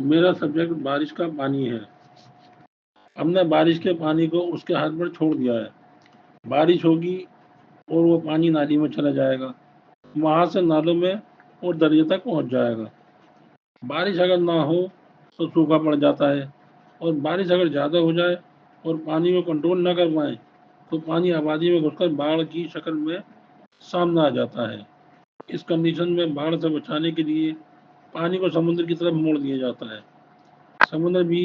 मेरा सब्जेक्ट बारिश का पानी है। हमने बारिश के पानी को उसके हाथ पर छोड़ दिया है। बारिश होगी और वो पानी नाली में चला जाएगा, वहां से नालों में और दरिया तक पहुंच जाएगा। बारिश अगर ना हो तो सूखा पड़ जाता है, और बारिश अगर ज़्यादा हो जाए और पानी को कंट्रोल ना कर पाए तो पानी आबादी में घुसकर बाढ़ की शक्ल में सामने आ जाता है। इस कंडीशन में बाढ़ से बचाने के लिए पानी को समुद्र की तरफ मोड़ दिया जाता है। समुद्र भी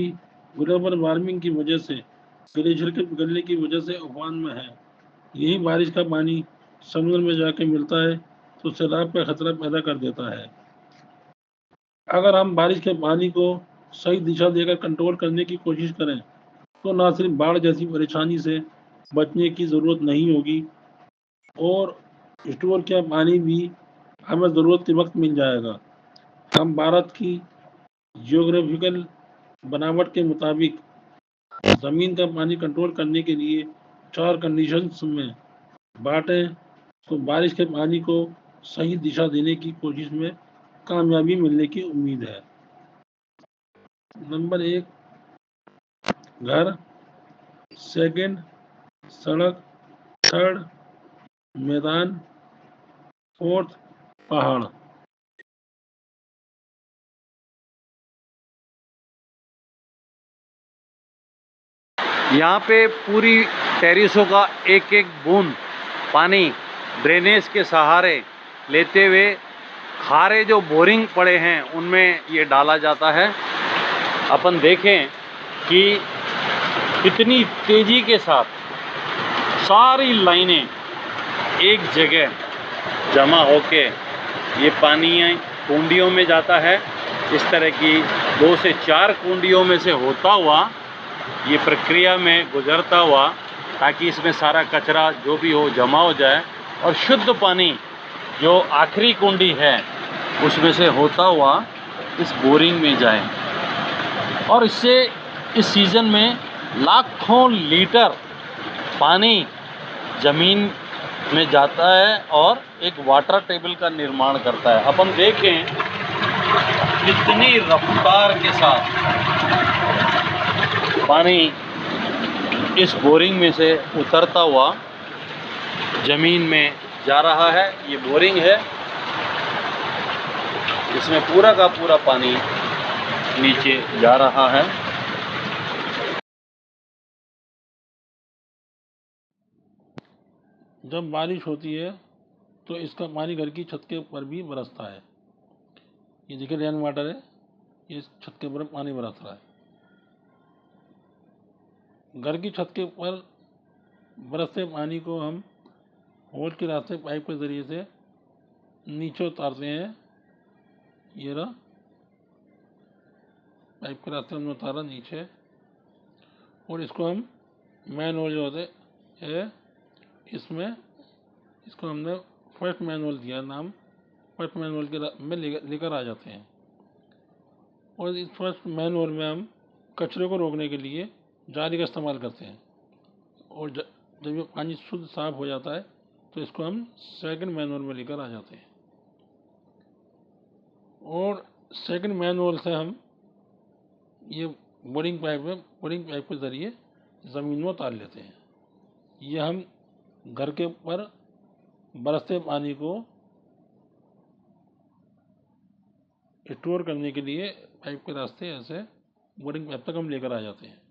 ग्लोबल वार्मिंग की वजह से, ग्लेशियर के पिघलने की वजह से उफान में है। यही बारिश का पानी समुद्र में जाके मिलता है तो सैलाब का खतरा पैदा कर देता है। अगर हम बारिश के पानी को सही दिशा देकर कंट्रोल करने की कोशिश करें तो ना सिर्फ बाढ़ जैसी परेशानी से बचने की ज़रूरत नहीं होगी, और स्टोर किया पानी भी हमें ज़रूरत के वक्त मिल जाएगा। हम भारत की जियोग्राफिकल बनावट के मुताबिक ज़मीन का पानी कंट्रोल करने के लिए 4 कंडीशंस में बांटें तो बारिश के पानी को सही दिशा देने की कोशिश में कामयाबी मिलने की उम्मीद है। नंबर 1, घर। सेकंड, सड़क। थर्ड, मैदान। फोर्थ, पहाड़। यहाँ पे पूरी टेरिसों का एक एक बूंद पानी ड्रेनेज के सहारे लेते हुए खारे जो बोरिंग पड़े हैं उनमें ये डाला जाता है। अपन देखें कि कितनी तेज़ी के साथ सारी लाइनें एक जगह जमा होके ये पानी कुंडियों में जाता है। इस तरह की 2 से 4 कुंडियों में से होता हुआ ये प्रक्रिया में गुजरता हुआ, ताकि इसमें सारा कचरा जो भी हो जमा हो जाए और शुद्ध पानी जो आखिरी कुंडी है उसमें से होता हुआ इस बोरिंग में जाए। और इससे इस सीज़न में लाखों लीटर पानी ज़मीन में जाता है और एक वाटर टेबल का निर्माण करता है। अपन देखें कितनी रफ्तार के साथ पानी इस बोरिंग में से उतरता हुआ ज़मीन में जा रहा है। ये बोरिंग है, इसमें पूरा का पूरा पानी नीचे जा रहा है। जब बारिश होती है तो इसका पानी घर की छत के ऊपर भी बरसता है। ये देखिए रेन वाटर है, ये छत के ऊपर पानी बरस रहा है। घर की छत के ऊपर बरसते पानी को हम होल के रास्ते पाइप के ज़रिए से नीचे उतारते हैं। ये रहा, पाइप के रास्ते हमने उतारा नीचे, और इसको हम मैन होल जो होते है इसमें, इसको हमने फर्स्ट मैन होल दिया नाम। फर्स्ट मैन होल के में लेकर आ जाते हैं, और इस फर्स्ट मैन होल में हम कचरे को रोकने के लिए जाली का इस्तेमाल करते हैं। और जब ये पानी शुद्ध साफ हो जाता है तो इसको हम सेकंड मैन होल में लेकर आ जाते हैं, और सेकंड मैन होल से हम ये बोरिंग पाइप के ज़रिए ज़मीन में उतार लेते हैं। ये हम घर के ऊपर बरसते पानी को स्टोर करने के लिए पाइप के रास्ते ऐसे बोरिंग पाइप तक हम लेकर आ जाते हैं।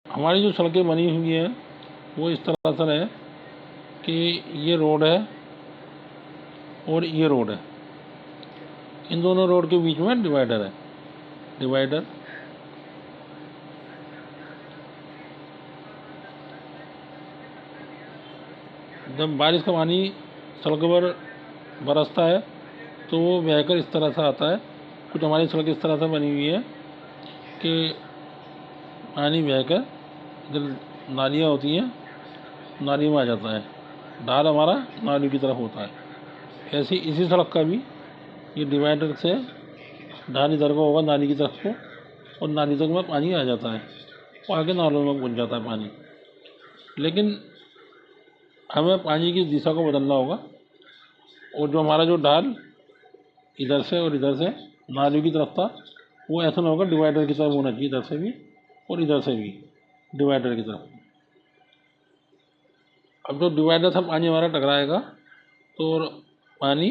हमारी जो सड़कें बनी हुई हैं वो इस तरह से है कि ये रोड है और ये रोड है, इन दोनों रोड के बीच में डिवाइडर है। डिवाइडर जब बारिश का पानी सड़कों पर बरसता है तो वो बहकर इस तरह से आता है। कुछ हमारी सड़क इस तरह से बनी हुई है कि पानी बहकर इधर नालियाँ होती हैं, नाली में आ जाता है। ढाल हमारा नाली की तरफ होता है। ऐसी इसी सड़क का भी ये डिवाइडर से ढाल इधर को होगा नाली की तरफ को, और नाली तक में पानी आ जाता है और आगे नालों में पहुँच जाता है पानी। लेकिन हमें पानी की दिशा को बदलना होगा, और जो हमारा जो ढाल इधर से और इधर से नालियों की तरफ था, वो ऐसा ना होगा, डिवाइडर की तरफ होना चाहिए, इधर से भी और इधर से भी डिवाइडर की तरफ। अब जो डिवाइडर से पानी हमारा टकराएगा तो पानी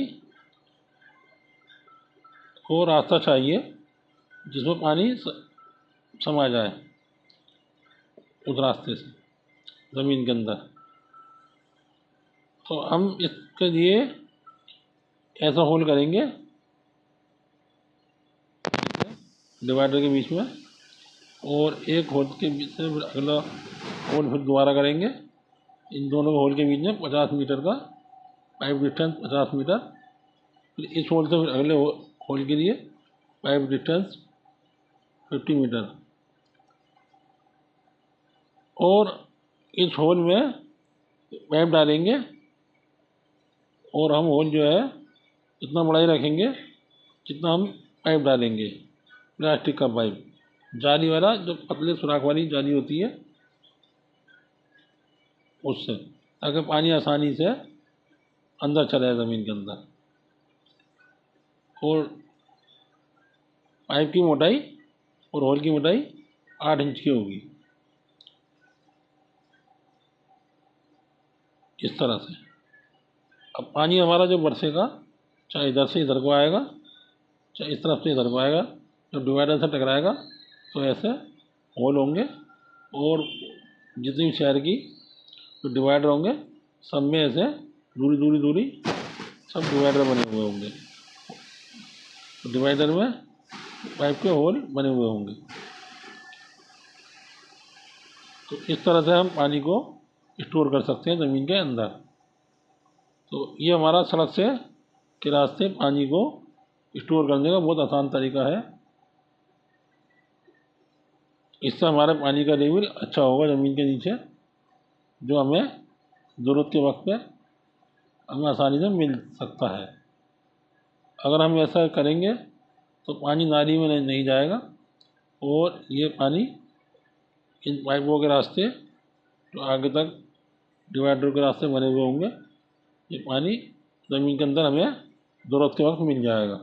को रास्ता चाहिए जिसमें पानी समा जाए उस रास्ते से ज़मीन के अंदर। तो हम इसके लिए ऐसा होल करेंगे डिवाइडर के बीच में, और एक होल के बीच से फिर अगला होल फिर दोबारा करेंगे। इन दोनों होल के बीच में 50 मीटर का पाइप डिस्टेंस, 50 मीटर। फिर इस होल से फिर अगले होल के लिए पाइप डिस्टेंस 50 मीटर, और इस होल में पाइप डालेंगे और हम होल जो है इतना बड़ा ही रखेंगे जितना हम पाइप डालेंगे, प्लास्टिक का पाइप, जाली वाला, जो पतले सुराख वाली जाली होती है उससे, ताकि पानी आसानी से अंदर चले जाए ज़मीन के अंदर। और पाइप की मोटाई और होल की मोटाई 8 इंच की होगी, इस तरह से। अब पानी हमारा जो बरसेगा, चाहे इधर से इधर को आएगा, चाहे इस तरफ से इधर को आएगा, जब डिवाइडर से टकराएगा तो ऐसे होल होंगे, और जितनी शहर की जो डिवाइडर होंगे सब में ऐसे दूरी सब डिवाइडर बने हुए होंगे, तो डिवाइडर में पाइप के होल बने हुए होंगे। तो इस तरह से हम पानी को स्टोर कर सकते हैं ज़मीन के अंदर। तो ये हमारा सड़क से के रास्ते पानी को स्टोर करने का बहुत आसान तरीका है। इससे हमारे पानी का लेवल अच्छा होगा ज़मीन के नीचे, जो हमें ज़रूरत के वक्त पे हमें आसानी से मिल सकता है। अगर हम ऐसा करेंगे तो पानी नाली में नहीं जाएगा, और ये पानी इन पाइपों के रास्ते जो आगे तक डिवाइडर के रास्ते बने हुए होंगे, ये पानी ज़मीन के अंदर हमें ज़रूरत के वक्त मिल जाएगा,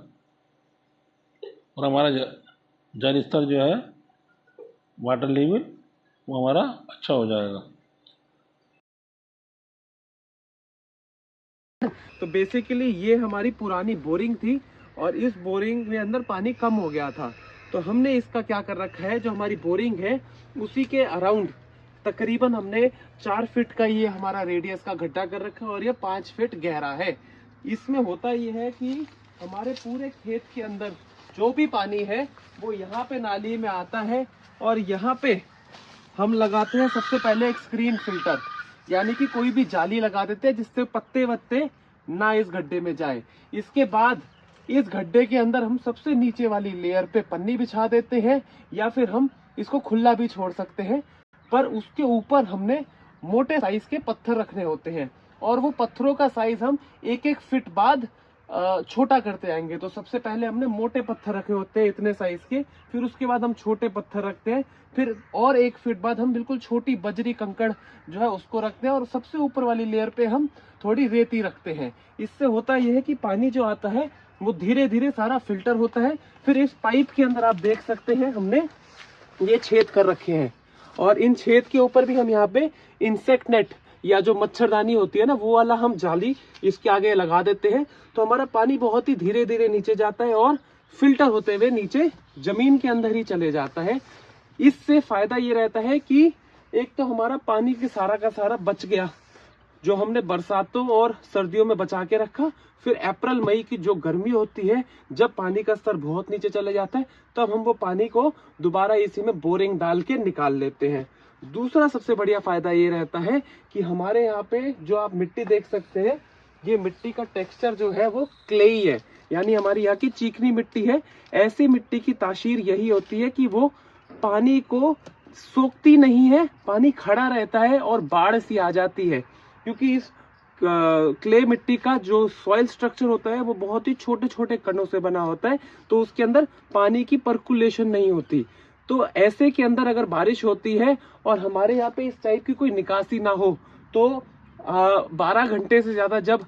और हमारा जल स्तर जो है, वाटर लेवल, वो हमारा अच्छा हो जाएगा। तो बेसिकली ये हमारी पुरानी बोरिंग थी, और इस बोरिंग में अंदर पानी कम हो गया था। तो हमने इसका क्या कर रखा है, जो हमारी बोरिंग है उसी के अराउंड तकरीबन हमने 4 फीट का ये हमारा रेडियस का गड्ढा कर रखा है, और ये 5 फीट गहरा है। इसमें होता ये है कि हमारे पूरे खेत के अंदर जो भी पानी है वो यहाँ पे नाली में आता है, और यहाँ पे हम लगाते हैं सबसे पहले एक स्क्रीन फिल्टर, यानी कि कोई भी जाली लगा देते हैं जिससे पत्ते वत्ते ना इस गड्ढे में जाए। इसके बाद इस गड्ढे के अंदर हम सबसे नीचे वाली लेयर पे पन्नी बिछा देते हैं, या फिर हम इसको खुला भी छोड़ सकते हैं, पर उसके ऊपर हमने मोटे साइज के पत्थर रखने होते हैं, और वो पत्थरों का साइज हम 1-1 फीट बाद छोटा करते आएंगे। तो सबसे पहले हमने मोटे पत्थर रखे होते हैं इतने साइज के, फिर उसके बाद हम छोटे पत्थर रखते हैं, फिर और 1 फीट बाद हम बिल्कुल छोटी बजरी कंकड़ जो है उसको रखते हैं, और सबसे ऊपर वाली लेयर पे हम थोड़ी रेती रखते हैं। इससे होता यह है कि पानी जो आता है वो धीरे धीरे सारा फिल्टर होता है। फिर इस पाइप के अंदर आप देख सकते हैं हमने ये छेद कर रखे हैं, और इन छेद के ऊपर भी हम यहाँ पे इंसेक्ट नेट या जो मच्छरदानी होती है ना, वो वाला हम जाली इसके आगे लगा देते हैं। तो हमारा पानी बहुत ही धीरे धीरे नीचे जाता है, और फिल्टर होते हुए नीचे जमीन के अंदर ही चले जाता है। इससे फायदा ये रहता है कि एक तो हमारा पानी के सारा का सारा बच गया, जो हमने बरसातों और सर्दियों में बचा के रखा। फिर अप्रैल मई की जो गर्मी होती है, जब पानी का स्तर बहुत नीचे चले जाता है, तब हम वो पानी को दोबारा इसी में बोरिंग डाल के निकाल लेते हैं। दूसरा सबसे बढ़िया फायदा ये रहता है कि हमारे यहाँ पे जो आप मिट्टी देख सकते हैं, ये मिट्टी का टेक्सचर जो है वो क्लेई है, यानी हमारी यहाँ की चिकनी मिट्टी है। ऐसी मिट्टी की तासीर यही होती है कि वो पानी को सोखती नहीं है, पानी खड़ा रहता है और बाढ़ सी आ जाती है, क्योंकि इस क्ले मिट्टी का जो सॉइल स्ट्रक्चर होता है वो बहुत ही छोटे छोटे कणों से बना होता है, तो उसके अंदर पानी की पर्कुलेशन नहीं होती। तो ऐसे के अंदर अगर बारिश होती है और हमारे यहाँ पे इस टाइप की कोई निकासी ना हो, तो 12 घंटे से ज़्यादा जब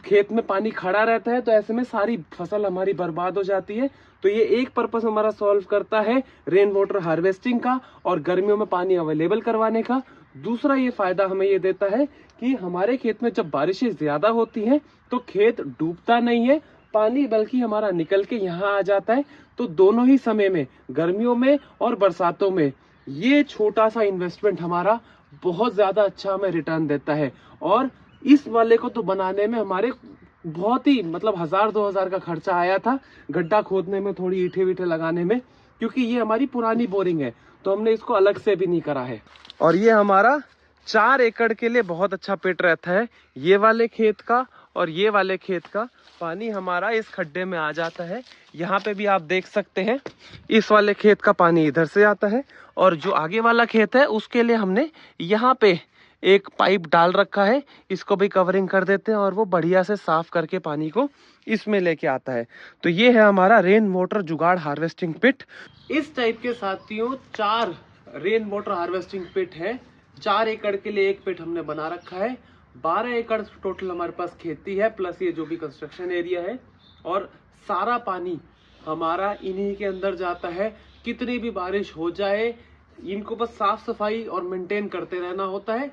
खेत में पानी खड़ा रहता है तो ऐसे में सारी फसल हमारी बर्बाद हो जाती है। तो ये एक पर्पस हमारा सॉल्व करता है रेन वाटर हार्वेस्टिंग का और गर्मियों में पानी अवेलेबल करवाने का। दूसरा ये फायदा हमें ये देता है कि हमारे खेत में जब बारिशें ज्यादा होती हैं तो खेत डूबता नहीं है पानी, बल्कि हमारा निकल के यहाँ आ जाता है। तो दोनों ही समय में, गर्मियों में और बरसातों में, ये छोटा सा इन्वेस्टमेंट हमारा बहुत ज्यादा अच्छा हमें रिटर्न देता है। और इस वाले को तो बनाने में हमारे बहुत ही मतलब 1000-2000 का खर्चा आया था, गड्ढा खोदने में, थोड़ी ईंटें वीठे लगाने में, क्योंकि ये हमारी पुरानी बोरिंग है तो हमने इसको अलग से भी नहीं करा है। और ये हमारा 4 एकड़ के लिए बहुत अच्छा पिट रहता है। ये वाले खेत का और ये वाले खेत का पानी हमारा इस खड्डे में आ जाता है। यहाँ पे भी आप देख सकते हैं, इस वाले खेत का पानी इधर से आता है और जो आगे वाला खेत है उसके लिए हमने यहाँ पे एक पाइप डाल रखा है। इसको भी कवरिंग कर देते हैं और वो बढ़िया से साफ करके पानी को इसमें लेके आता है। तो ये है हमारा रेन वाटर जुगाड़ हार्वेस्टिंग पिट। इस टाइप के साथियों 4 रेन वाटर हार्वेस्टिंग पिट है। 4 एकड़ के लिए एक पिट हमने बना रखा है। 12 एकड़ टोटल हमारे पास खेती है, प्लस ये जो भी कंस्ट्रक्शन एरिया है। और सारा पानी हमारा इन्हीं के अंदर जाता है। कितनी भी बारिश हो जाए, इनको बस साफ सफाई और मेंटेन करते रहना होता है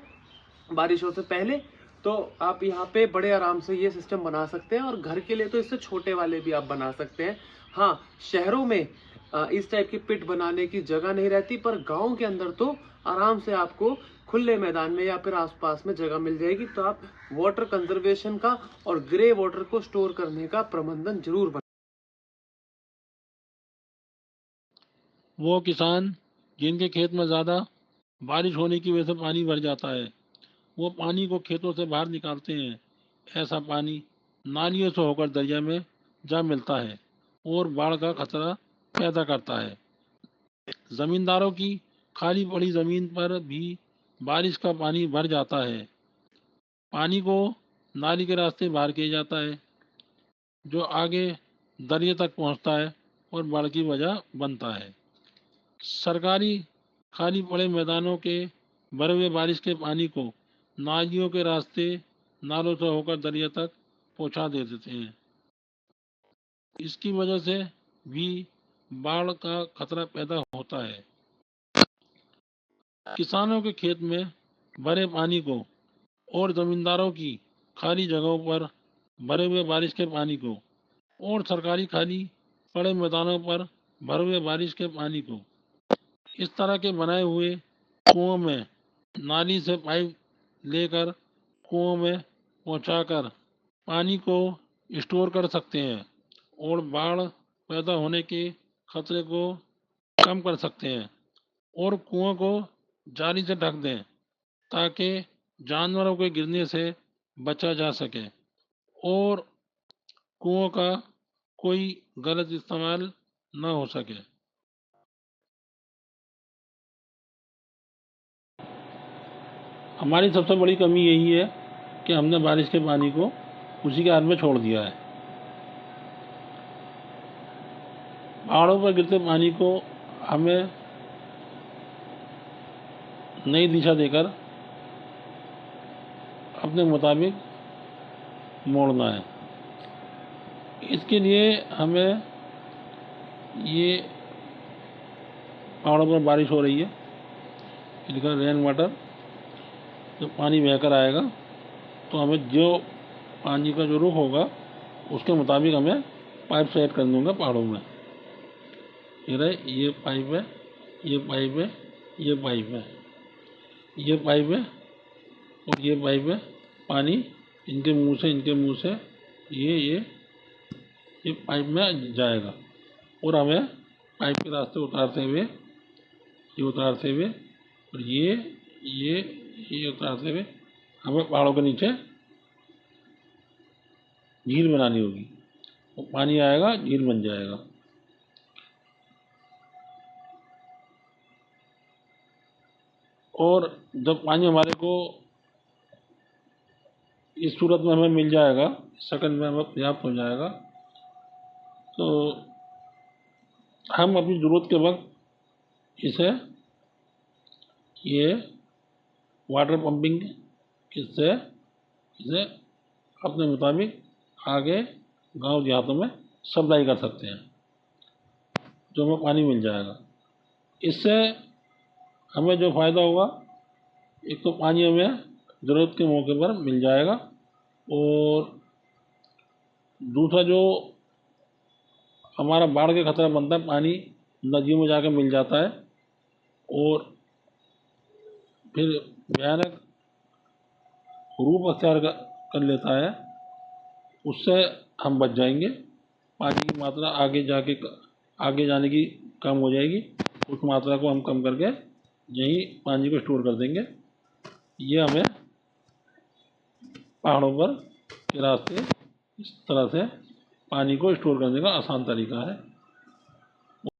बारिशों से पहले। तो आप यहाँ पे बड़े आराम से ये सिस्टम बना सकते हैं। और घर के लिए तो इससे छोटे वाले भी आप बना सकते हैं। हाँ, शहरों में इस टाइप की पिट बनाने की जगह नहीं रहती, पर गांव के अंदर तो आराम से आपको खुले मैदान में या फिर आसपास में जगह मिल जाएगी। तो आप वाटर कंजर्वेशन का और ग्रे वाटर को स्टोर करने का प्रबंधन जरूर बना। वो किसान जिनके खेत में ज़्यादा बारिश होने की वजह से पानी भर जाता है, वो पानी को खेतों से बाहर निकालते हैं। ऐसा पानी नालियों से होकर दरिया में जा मिलता है और बाढ़ का खतरा पैदा करता है। ज़मींदारों की खाली पड़ी ज़मीन पर भी बारिश का पानी भर जाता है। पानी को नाली के रास्ते बाहर किया जाता है, जो आगे दरिया तक पहुंचता है और बाढ़ की वजह बनता है। सरकारी खाली पड़े मैदानों के भरे हुए बारिश के पानी को नालियों के रास्ते नालों से होकर दरिया तक पहुंचा दे देते हैं। इसकी वजह से भी बाढ़ का खतरा पैदा होता है। किसानों के खेत में भरे पानी को और जमींदारों की खाली जगहों पर भरे हुए बारिश के पानी को और सरकारी खाली पड़े मैदानों पर भरे हुए बारिश के पानी को इस तरह के बनाए हुए कुओं में नाली से पाइप लेकर कुओं में पहुंचाकर पानी को स्टोर कर सकते हैं और बाढ़ पैदा होने के खतरे को कम कर सकते हैं। और कुओं को जाली से ढक दें ताकि जानवरों के गिरने से बचा जा सके और कुओं का कोई गलत इस्तेमाल न हो सके। हमारी सबसे बड़ी कमी यही है कि हमने बारिश के पानी को उसी के हाथ में छोड़ दिया है। पहाड़ों पर गिरते पानी को हमें नई दिशा देकर अपने मुताबिक मोड़ना है। इसके लिए हमें ये पहाड़ों पर बारिश हो रही है, इनका रेन वाटर जब पानी बहकर आएगा तो हमें जो पानी का जो रुख होगा उसके मुताबिक हमें पाइप सेट कर दूँगा पहाड़ों में। ये पाइप है, ये पाइप है, ये पाइप है, ये पाइप है और ये पाइप है। पानी इनके मुंह से ये पाइप में जाएगा और हमें पाइप के रास्ते उतारते हुए और ये उतारते हुए हमें पहाड़ों के नीचे झील बनानी होगी। और पानी आएगा, झील बन जाएगा। और जब पानी हमारे को इस सूरत में हमें मिल जाएगा, सेकंड में हमें पर्याप्त हो जाएगा, तो हम अपनी ज़रूरत के वक्त ये वाटर पंपिंग इसे अपने मुताबिक आगे गांव देहातों में सप्लाई कर सकते हैं, जो हमें पानी मिल जाएगा। इससे हमें जो फ़ायदा होगा, एक तो पानी हमें ज़रूरत के मौके पर मिल जाएगा, और दूसरा जो हमारा बाढ़ के खतरा बनता है, पानी नदियों में जाकर मिल जाता है और फिर भयानक रूप अख्तियार कर लेता है, उससे हम बच जाएंगे। पानी की मात्रा आगे जाने की कम हो जाएगी, उस मात्रा को हम कम करके यहीं पानी को स्टोर कर देंगे। ये हमें पहाड़ों पर के रास्ते इस तरह से पानी को स्टोर करने का आसान तरीका है।